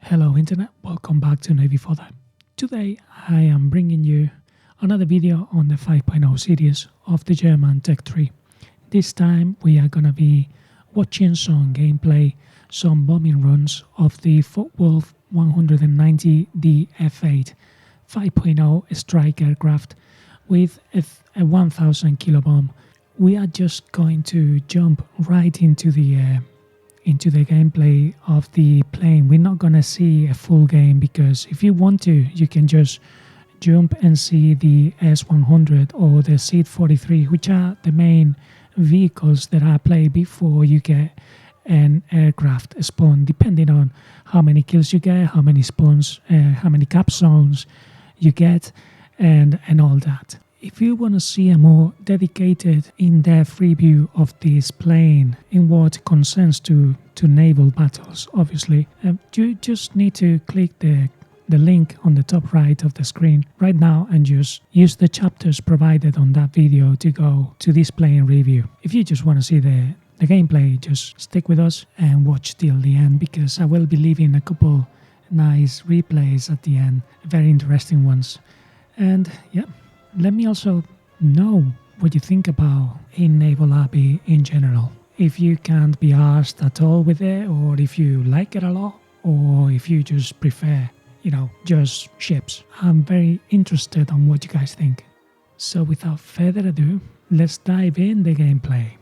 Hello Internet, welcome back to Navy FODDER. Today I am bringing you another video on the 5.0 series of the German Tech 3. This time we are gonna be watching some gameplay, some bombing runs of the FW190 F8 5.0 strike aircraft with a 1000 kilo bomb. We are just going to jump right into the gameplay of the plane. We're not gonna see a full game because if you want to, you can just jump and see the S100 or the C-43, which are the main vehicles that I play before you get an aircraft spawn, depending on how many kills you get, how many spawns, how many cap zones you get, and all that. If you want to see a more dedicated, in-depth review of this plane in what concerns to naval battles, obviously, you just need to click the link on the top right of the screen right now and just use the chapters provided on that video to go to this plane review. If you just want to see the gameplay, just stick with us and watch till the end, because I will be leaving a couple nice replays at the end, very interesting ones. And yeah, let me also know what you think about Naval RB in general. If you can't be arsed at all with it, or if you like it a lot, or if you just prefer, just ships. I'm very interested on what you guys think. So without further ado, let's dive in the gameplay.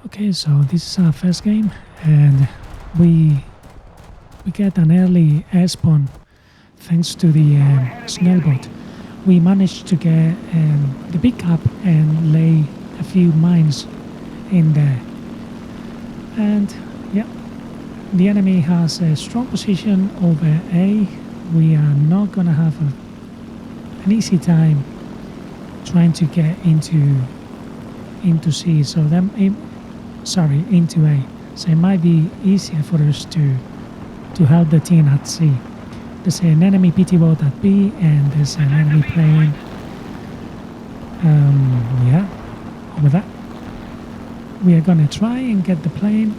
Okay, so this is our first game, and we get an early air spawn. Thanks to the Snellbot, we managed to get the big cap and lay a few mines in there. And yeah, the enemy has a strong position over A. We are not gonna have an easy time trying to get into C. So into A. So it might be easier for us to help the team at C. There's an enemy PT boat at B, and there's an enemy plane. Over that. We are gonna try and get the plane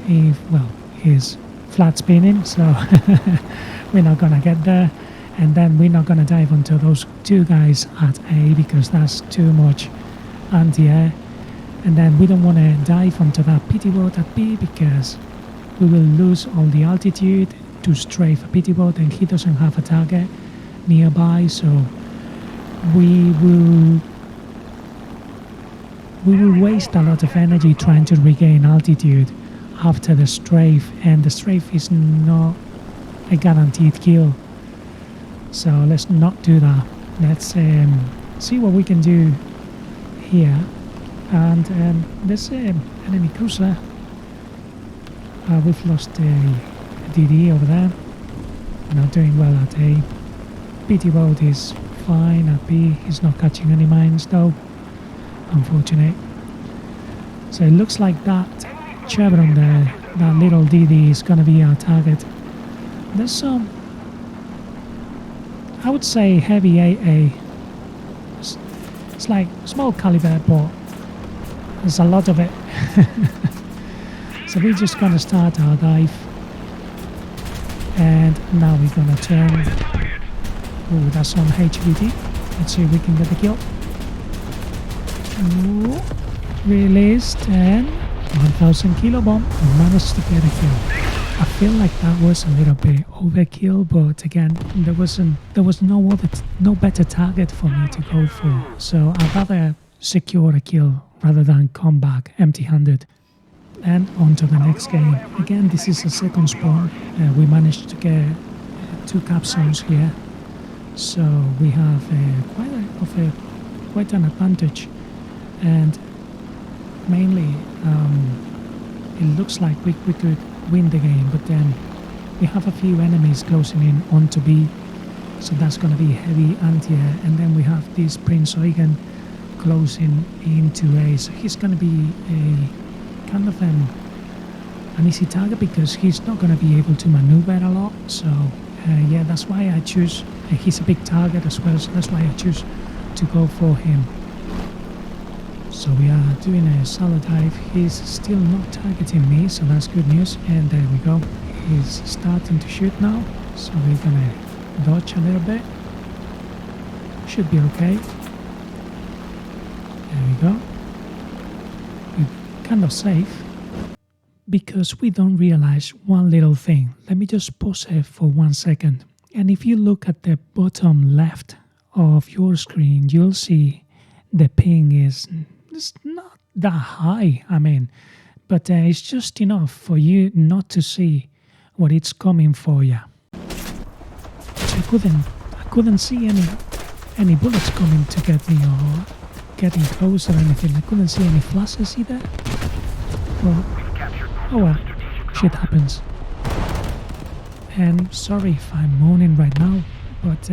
he's flat spinning, so we're not gonna get there. And then we're not gonna dive onto those two guys at A because that's too much anti-air. And then we don't wanna dive onto that PT boat at B because we will lose all the altitude to strafe a PT boat, and he doesn't have a target nearby, so we will waste a lot of energy trying to regain altitude after the strafe, and the strafe is not a guaranteed kill, so let's not do that. Let's see what we can do here. And there's an enemy cruiser. We've lost a DD over there. Not doing well at A. PT boat is fine at B. He's not catching any mines though. Unfortunate. So it looks like that chevron there, that little DD, is gonna be our target. There's some, I would say, heavy AA. It's like small caliber, but there's a lot of it. So we're just gonna start our dive. And now we're gonna turn. Oh, that's on HVT. Let's see if we can get the kill. Ooh, released, and 1000 kilo bomb. We managed to get a kill. I feel like that was a little bit overkill, but again, there was no better target for me to go for. So I'd rather secure a kill rather than come back empty-handed. And on to the next game. Again, this is a second spawn. We managed to get 2 cap zones here, so we have quite an advantage. And mainly, it looks like we could win the game, but then we have a few enemies closing in onto B, so that's going to be heavy anti-air. And then we have this Prince Eugen closing into A, so he's going to be a kind of an easy target because he's not going to be able to maneuver a lot. So yeah, that's why I choose. He's a big target as well, so that's why I choose to go for him. So we are doing a solo dive. He's still not targeting me, so that's good news. And there we go. He's starting to shoot now. So we're gonna dodge a little bit. Should be okay. There we go. We're kind of safe because we don't realize one little thing. Let me just pause it for 1 second. And if you look at the bottom left of your screen, you'll see the ping is it's not that high. I mean, but it's just enough for you not to see what it's coming for you. I couldn't see any bullets coming to get me or getting close or anything. I couldn't see any flashes either. Well, oh well, shit happens. And sorry if I'm moaning right now, but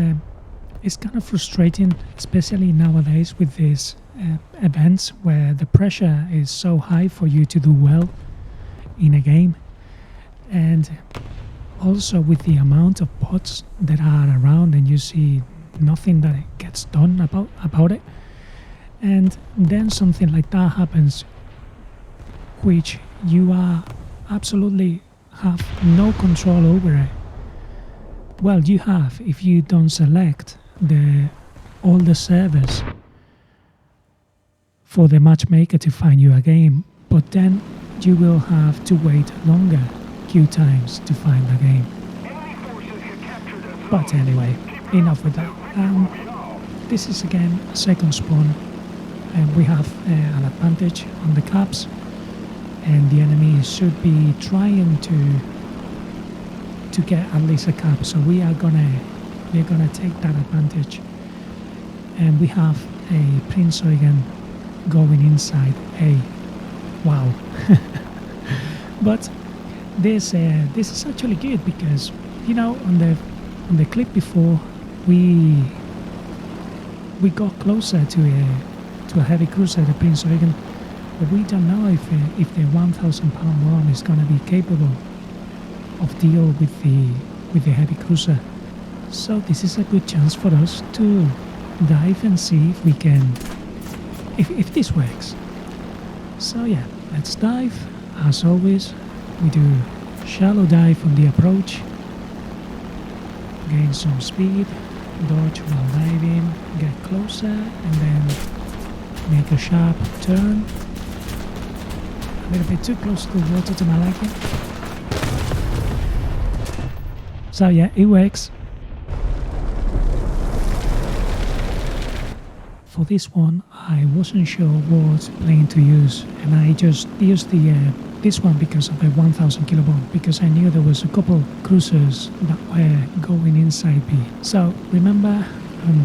it's kind of frustrating, especially nowadays with these events where the pressure is so high for you to do well in a game, and also with the amount of bots that are around and you see nothing that gets done about it. And then something like that happens, which you are absolutely have no control over it. Well, you have if you don't select all the servers for the matchmaker to find you a game, but then you will have to wait longer queue times to find the game. But anyway, enough with that. This is again a second spawn, and we have an advantage on the caps, and the enemy should be trying to get at least a cap. So we're gonna take that advantage, and we have a Prince Eugen going inside A. Wow. But this is actually good because, you know, on the clip before we got closer to a heavy cruiser, the Prince Eugen, but we don't know if the 1,000-pound bomb is going to be capable of deal with the heavy cruiser. So this is a good chance for us to dive and see if we can, if this works. So yeah, let's dive. As always, we do shallow dive on the approach, gain some speed, dodge while diving, get closer, and then make a sharp turn. A little bit too close to the water to my liking. So yeah, it works. For this one, I wasn't sure what plane to use, and I just used this one because of the 1,000 kilo bomb, because I knew there was a couple cruisers that were going inside B. So remember,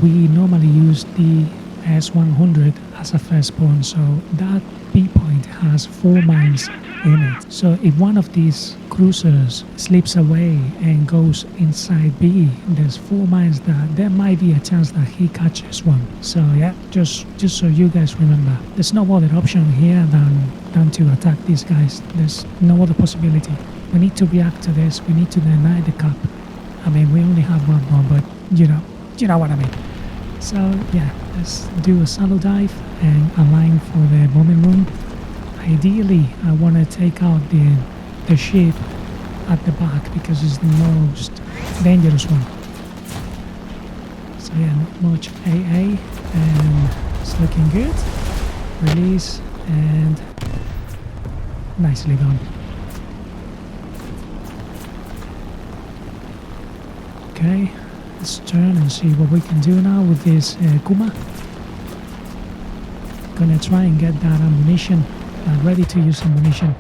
we normally use the S100 as a first spawn, so that B point has 4 mines in it. So if one of these cruisers slips away and goes inside B, there's 4 mines that there might be a chance that he catches one. So yeah, just so you guys remember, there's no other option here than to attack these guys. There's no other possibility. We need to react to this. We need to deny the cap. I mean, we only have one bomb, but you know what I mean. So yeah, let's do a shallow dive and align for the bombing room. Ideally, I want to take out the ship at the back because it's the most dangerous one. So yeah, not much AA, and it's looking good. Release, and nicely done. Okay, let's turn and see what we can do now with this Kuma. Gonna try and get that ammunition, ready to use ammunition.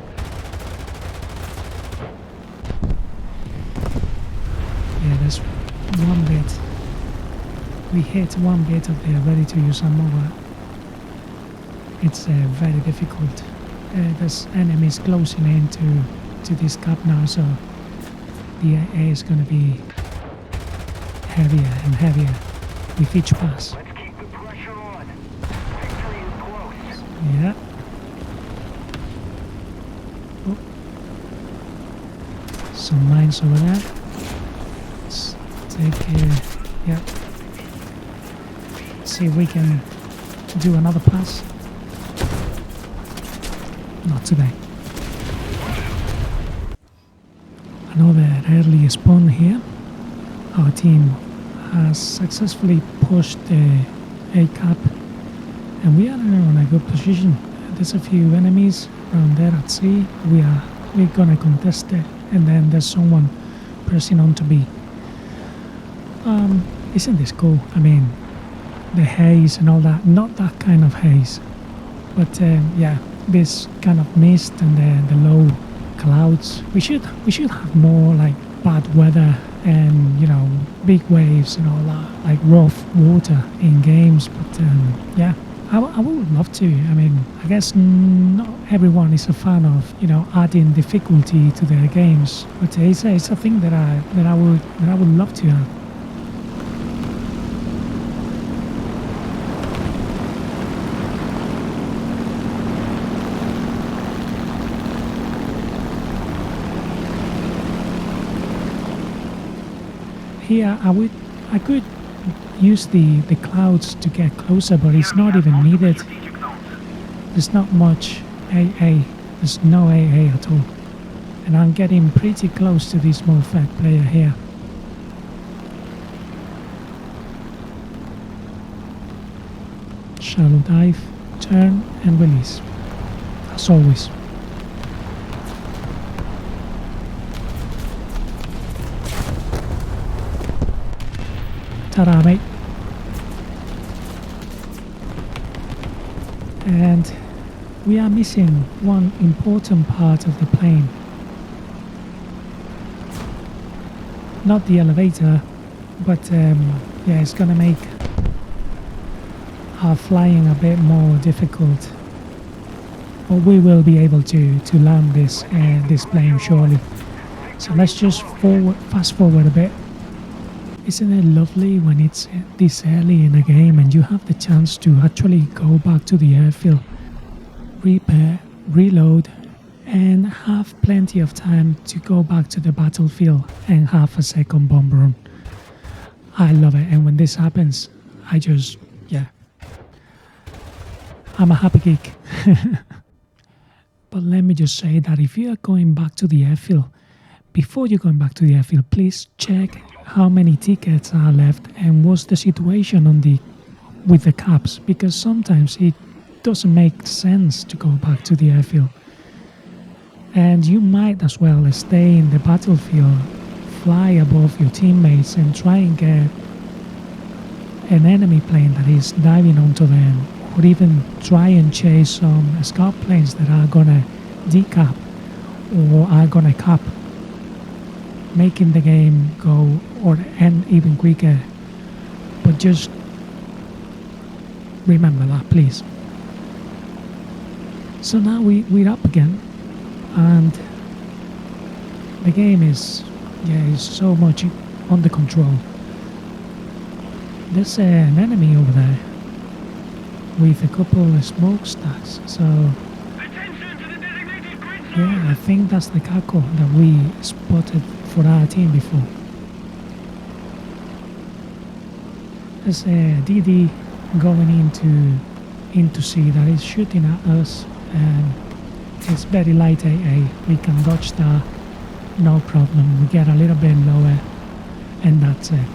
Yeah, there's one bit. We hit one bit of the ready to use ammo, but it's very difficult. There's enemies closing in to this cap now, so the AA is gonna be heavier and heavier with each pass. Let's keep the pressure on. Victory is close. Yeah. Oh. Some mines over there. Let's take yeah. See if we can do another pass. not today. Another early spawn here. Our team has successfully pushed the A cap, and we are in a good position. There's a few enemies around there at sea. We're gonna contest it, and then there's someone pressing on to B. Isn't this cool? I mean, the haze and all that. Not that kind of haze, but yeah, this kind of mist and the low clouds. We should have more like bad weather and, you know, big waves and all that, like rough water in games. But yeah, I would love to. I mean, I guess not everyone is a fan of, you know, adding difficulty to their games, but it's a thing that I would love to have. Here, I could use the clouds to get closer, but it's not even needed. There's not much AA. There's no AA at all. And I'm getting pretty close to this Morphet player here. Shallow dive, turn and release. As always. Ta-da, mate. And we are missing one important part of the plane. Not the elevator, but yeah, it's gonna make our flying a bit more difficult. But we will be able to land this plane surely. So let's just fast forward a bit. Isn't it lovely when it's this early in a game and you have the chance to actually go back to the airfield, repair, reload, and have plenty of time to go back to the battlefield and have a second bomb run? I love it, and when this happens, yeah, I'm a happy geek. But let me just say that if you are going back to the airfield, before you're going back to the airfield, please check how many tickets are left and what's the situation with the caps, because sometimes it doesn't make sense to go back to the airfield. And you might as well stay in the battlefield, fly above your teammates and try and get an enemy plane that is diving onto them, or even try and chase some scout planes that are gonna decap or are gonna cap, making the game go or end even quicker. But just remember that, please. So now we're up again, and the game is so much under control. There's an enemy over there with a couple of smokestacks, so yeah, I think that's the Kako that we spotted for our team before. There's a DD going into sea that is shooting at us, and it's very light AA. We can dodge that, no problem. We get a little bit lower, and that's it.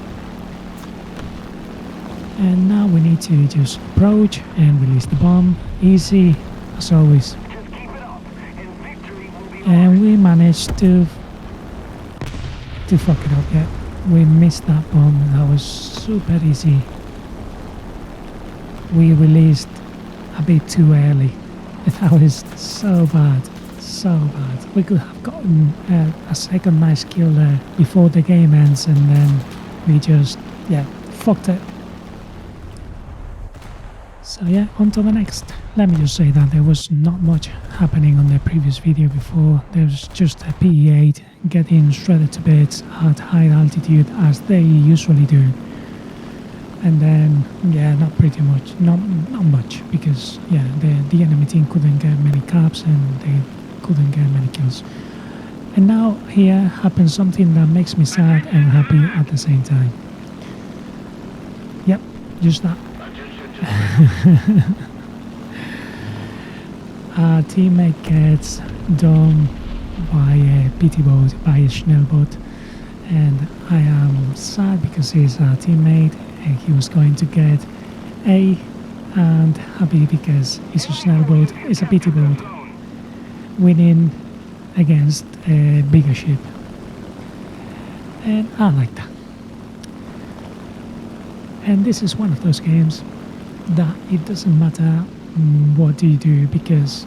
And now we need to just approach and release the bomb. Easy, as always. And we managed to fuck it up, yeah. We missed that bomb, that was super easy. We released a bit too early. That was so bad, so bad. We could have gotten a second nice kill there before the game ends, and then we just, yeah, fucked it. So yeah, on to the next. Let me just say that there was not much happening on the previous video before. There was just a PE8 getting shredded to bits at high altitude, as they usually do. And then, yeah, not much, because yeah, the enemy team couldn't get many caps and they couldn't get many kills. And now here happens something that makes me sad and happy at the same time. Yep, just that. a teammate gets done by a PT boat, by a Schnell boat, and I am sad because he's a teammate and he was going to get A, and happy because it's a Schnell boat, it's a PT boat, winning against a bigger ship, and I like that. And this is one of those games that it doesn't matter what do you do, because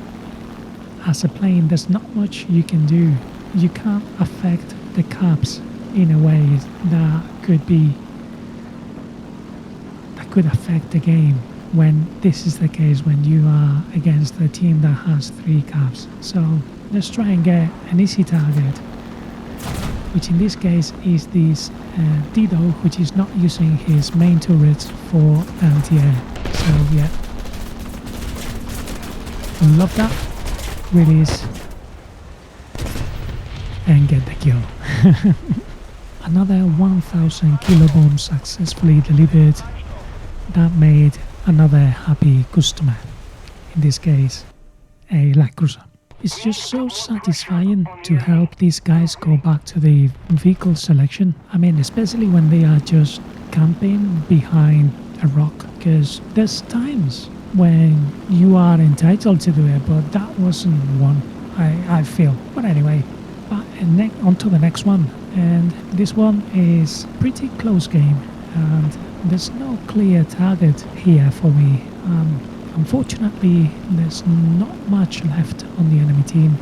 as a plane there's not much you can do. You can't affect the caps in a way that could affect the game, when this is the case when you are against a team that has 3 caps. So let's try and get an easy target, which in this case is this Dido, which is not using his main turrets for anti-air. So yeah, love that, release and get the kill. Another 1000 kilobomb successfully delivered. That made another happy customer, in this case a light cruiser. It's just so satisfying to help these guys go back to the vehicle selection. I mean, especially when they are just camping behind a rock, because there's times when you are entitled to do it, but that wasn't one, I feel. But anyway, on to the next one, and this one is pretty close game, and there's no clear target here for me. Unfortunately, there's not much left on the enemy team.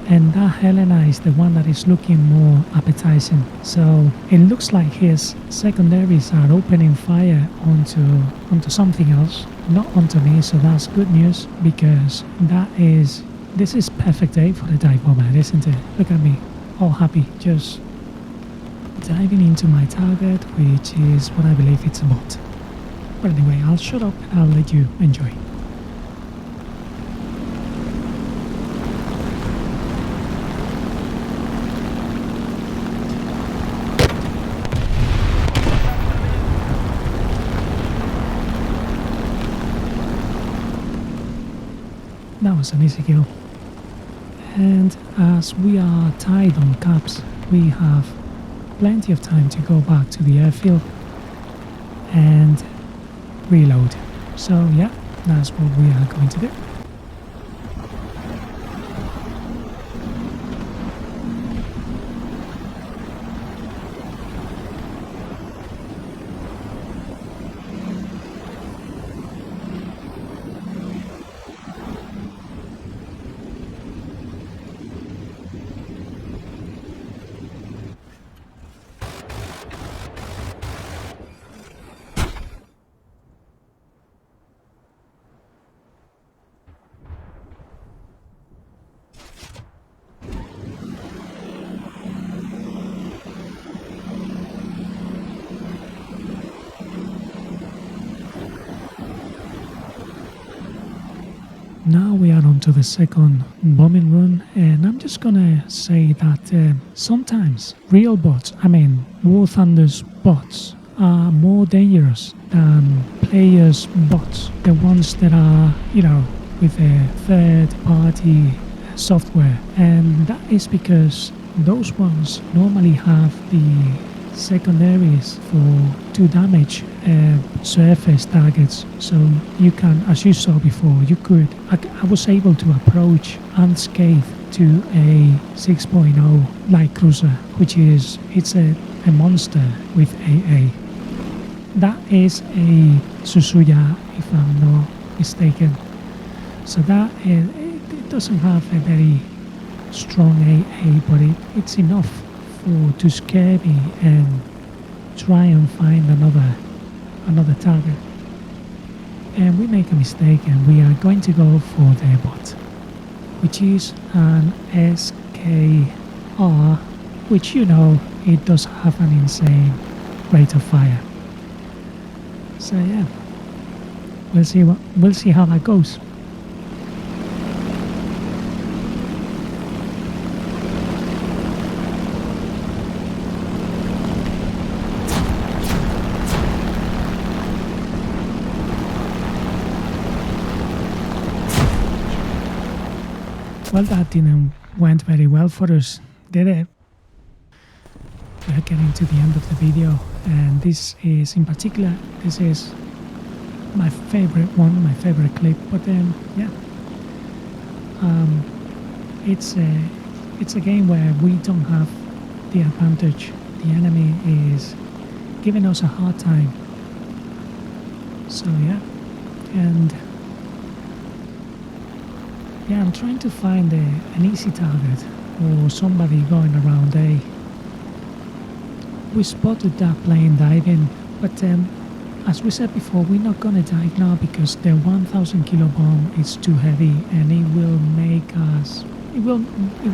And that Helena is the one that is looking more appetizing. So it looks like his secondaries are opening fire onto something else, not onto me. So that's good news, because this is perfect day for the dive bomber, isn't it? Look at me, all happy, just diving into my target, which is what I believe it's a bot. But anyway, I'll shut up and I'll let you enjoy. That was an easy kill. And as we are tied on caps, we have plenty of time to go back to the airfield and reload. So yeah, that's what we are going to do. Now we are on to the second bombing run, and I'm just gonna say that sometimes real bots, I mean War Thunder's bots, are more dangerous than players' bots, the ones that are, with a third-party software, and that is because those ones normally have the secondaries to damage surface targets. So you can, as you saw before, I was able to approach unscathed to a 6.0 light cruiser, which it's a monster with AA. That is a Suzuya, if I'm not mistaken. So that it doesn't have a very strong AA, but it's enough to scare me and try and find another target. And we make a mistake and we are going to go for the bot, which is an SKR, which it does have an insane rate of fire. So yeah, we'll see how that goes. Well, that didn't went very well for us, did it? We're getting to the end of the video, and this is in particular, this is my favorite one, my favorite clip. But yeah, it's a game where we don't have the advantage. The enemy is giving us a hard time. So yeah, and yeah, I'm trying to find an easy target or somebody going around A. We spotted that plane diving, but as we said before, we're not gonna dive now because the 1,000 kilo bomb is too heavy, and it will make us, it will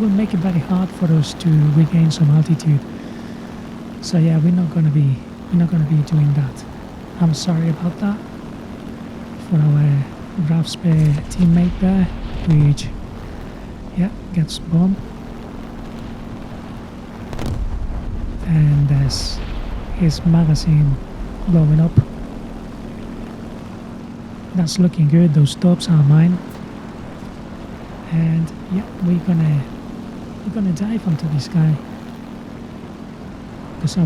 make it very hard for us to regain some altitude. So yeah, we're not gonna be doing that. I'm sorry about that for our Rafspay teammate there, which yeah gets bombed. And there's his magazine blowing up. That's looking good. Those tops are mine. And yeah, we're gonna dive onto this guy because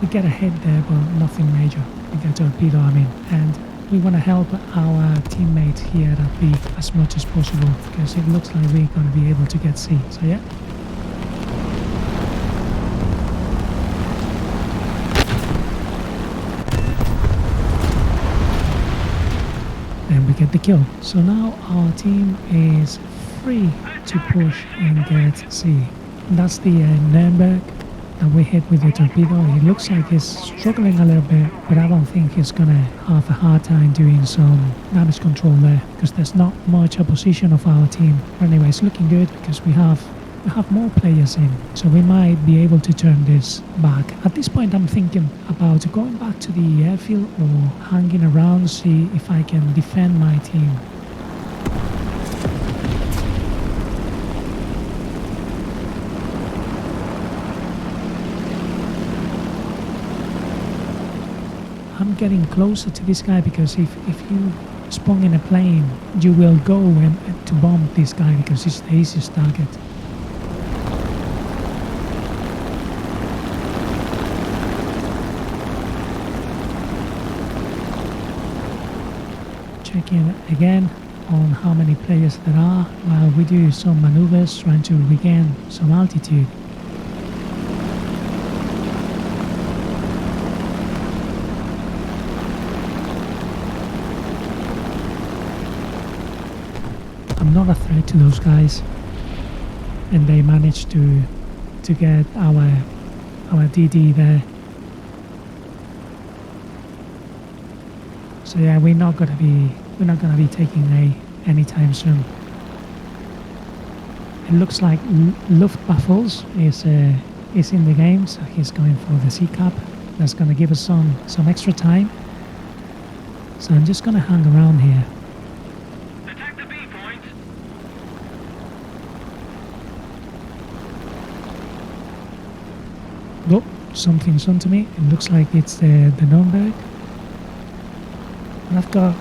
we get a hit there, but nothing major. We get a torpedo, I mean, and we want to help our teammate here at B as much as possible because it looks like we're gonna be able to get C. So yeah. And we get the kill. So now our team is free to push and get C. That's the Nürnberg that we hit with the torpedo. It looks like he's struggling a little bit, but I don't think he's gonna have a hard time doing some damage control there because there's not much opposition of our team. But anyway, it's looking good because we have more players in, so we might be able to turn this back. At this point I'm thinking about going back to the airfield or hanging around, see if I can defend my team. I'm getting closer to this guy because if you spawn in a plane, you will go and to bomb this guy because he's the easiest target. Checking again on how many players there are while we do some maneuvers trying to regain some altitude. I'm not a threat to those guys, and they managed to get our DD there. So yeah, we're not gonna be taking A anytime soon. It looks like Luftwaffels is in the game, so he's going for the C cap. That's gonna give us some extra time. So I'm just gonna hang around here. Attack the B point. Oh, something's onto me. It looks like it's the Nürnberg. And I've got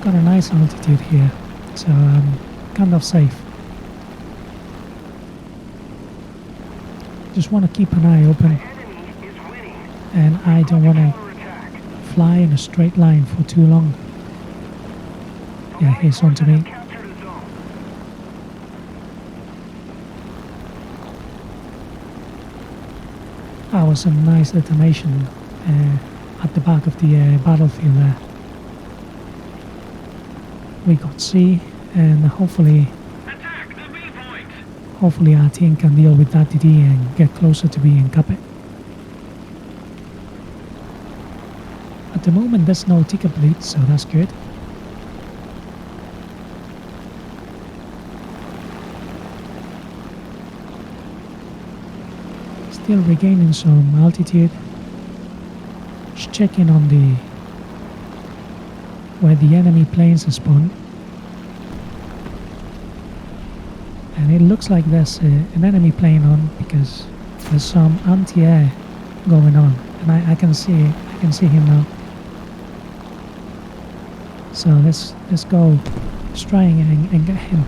a nice altitude here, so I'm kind of safe. Just want to keep an eye open, and I don't want to fly in a straight line for too long. Yeah, he's onto me. That was a nice detonation at the back of the battlefield there. We got C, and hopefully our team can deal with that DD and get closer to being Capet. At the moment there's no ticket bleed, so that's good. Still regaining some altitude. Just checking on where the enemy planes spawn. And it looks like there's an enemy plane on because there's some anti-air going on, and I can see him now. So let's go, let's try and get him.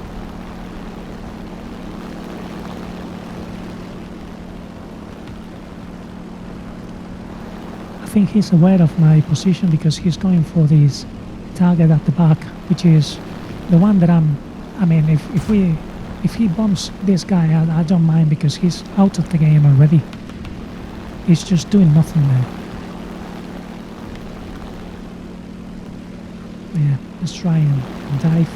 think he's aware of my position because he's going for this target at the back, which is the one that I mean, if he bombs this guy, I don't mind because he's out of the game already. He's just doing nothing there. Yeah, let's try and dive.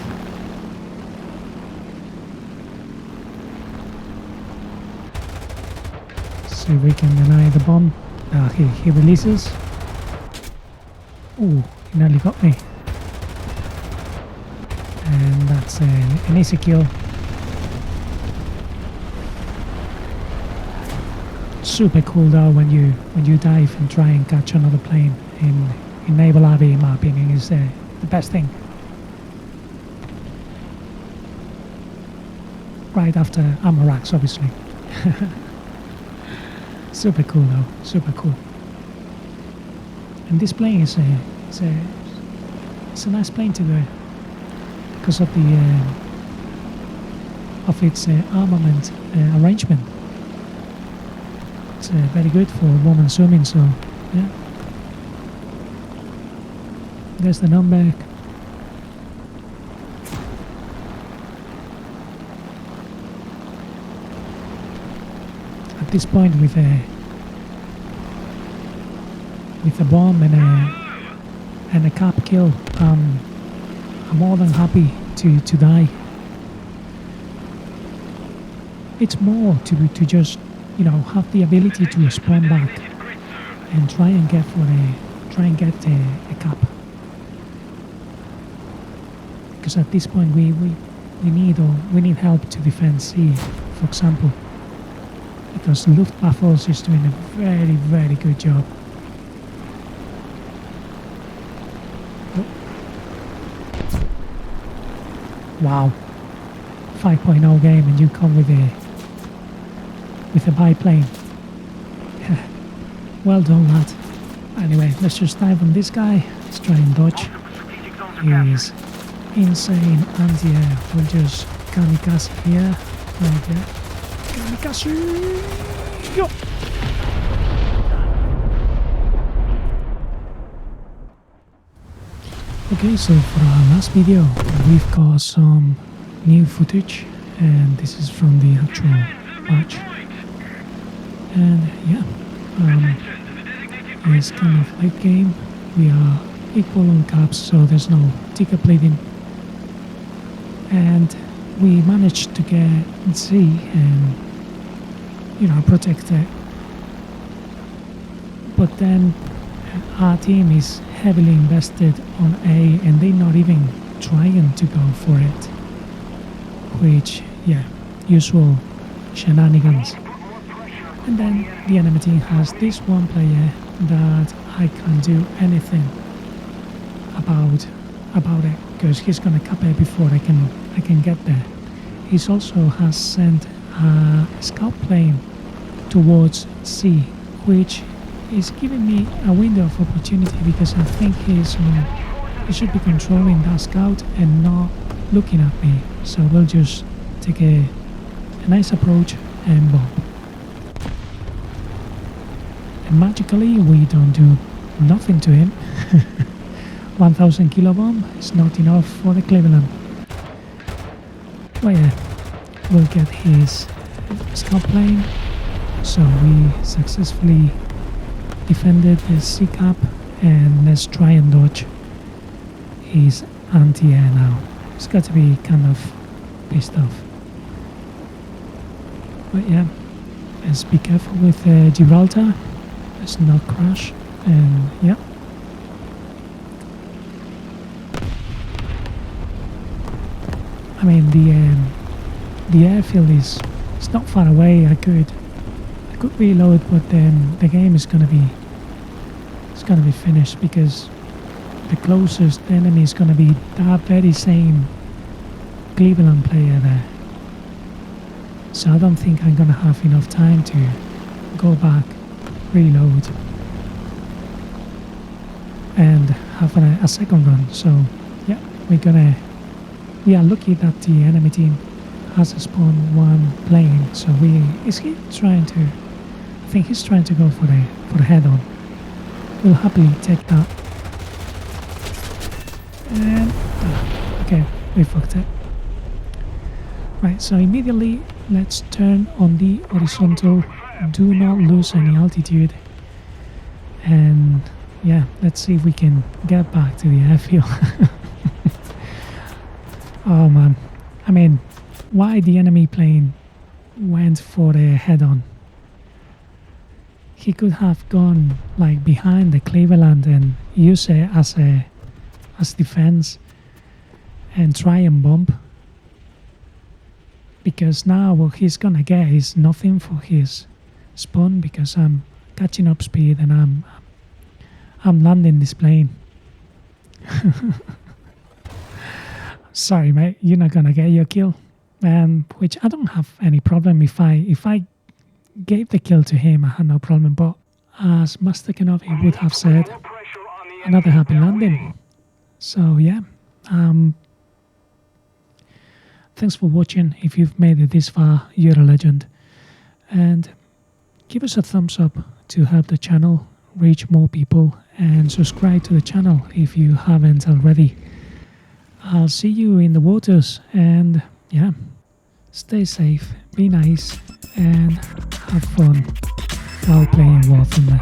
See if we can deny the bomb. He releases. Ooh, he nearly got me. And that's an easy kill. Super cool though when you dive and try and catch another plane in Naval RB, in my opinion, is the best thing. Right after ammo racks, obviously. Super cool though, super cool. And this plane is it's a nice plane to do because of the of its armament arrangement. It's very good for woman swimming, so yeah. There's the number. At this point, with a bomb and a cap kill, I'm more than happy to die. It's more to just, you know, have the ability to spawn back and try and get a cap. Because at this point we need help to defend C, for example. Because Luftwaffe is doing a very, very good job. Wow, 5.0 game and you come with a biplane. Well done, lad. Anyway, let's just dive on this guy. Let's try and dodge. He's insane anti-air. We'll just kamikaze here. Right there. Kamikaze! Yo! Okay, so for our last video, we've got some new footage, and this is from the actual match. And yeah, it's kind of late game. We are equal on caps, so there's no ticker bleeding. And we managed to get C and, you know, protect it. But then our team is heavily invested on A and they're not even trying to go for it. Which, yeah, usual shenanigans. And then the enemy team has this one player that I can't do anything about it because he's gonna cap it before I can get there. He also has sent a scout plane towards C, which is giving me a window of opportunity because I think he should be controlling that scout and not looking at me. So we'll just take a nice approach and bomb. And magically we don't do nothing to him. 1000 kilo bomb is not enough for the Cleveland. But yeah, we'll get his scout plane. So we successfully defended the C cap, and let's try and dodge his anti-air now. It's got to be kind of pissed off. But yeah, let's be careful with Gibraltar. Let's not crash. And yeah. I mean the airfield is not far away. I could reload, but then the game is gonna be finished because the closest enemy is gonna be that very same Cleveland player there. So I don't think I'm gonna have enough time to go back, reload, and have a second run. So yeah, we are lucky that the enemy team has spawned one plane. So I think he's trying to go for the head on. will happily take that. And okay, we fucked it. Right, so immediately let's turn on the horizontal. Do not lose any altitude. And yeah, let's see if we can get back to the airfield. Oh man, I mean, why the enemy plane went for the head-on? He could have gone like behind the Cleveland and use it as defense and try and bomb. Because now what he's gonna get is nothing for his spawn because I'm catching up speed and I'm landing this plane. Sorry mate, you're not gonna get your kill. Which I don't have any problem if I gave the kill to him, I had no problem, but as Master Kenobi would have said, another happy landing. So yeah, thanks for watching. If you've made it this far, you're a legend. And give us a thumbs up to help the channel reach more people, and subscribe to the channel if you haven't already. I'll see you in the waters, and yeah, stay safe, be nice, and have fun while playing War Thunder.